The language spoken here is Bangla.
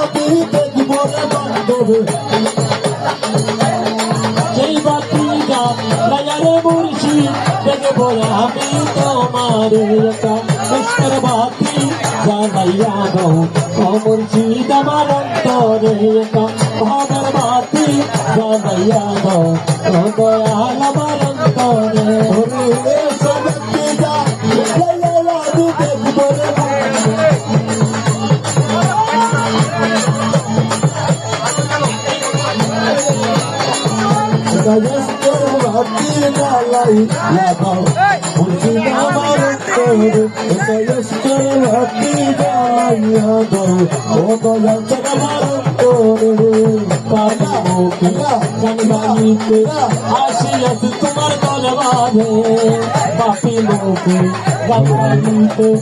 আমি দেখব রে বান্ধব সেই বাতি রাজারে মুর্শিদ দেখব আমি তোমার পুষ্কর বাতি জ্বালাইয়া দাও ও মুর্শিদ আমার অন্তরে ভাবের বাতি জ্বালাইয়া দাও ও দয়াল আমার অন্তরে সবকে যা আমি দেখব রে Hati lalai labau, mungkin amar ter, kayaknya hati lalai labau, oh kaya cakap ter, pada mungkin kan bani ter, asiat tumar kalwade, tapi mungkin bani ter.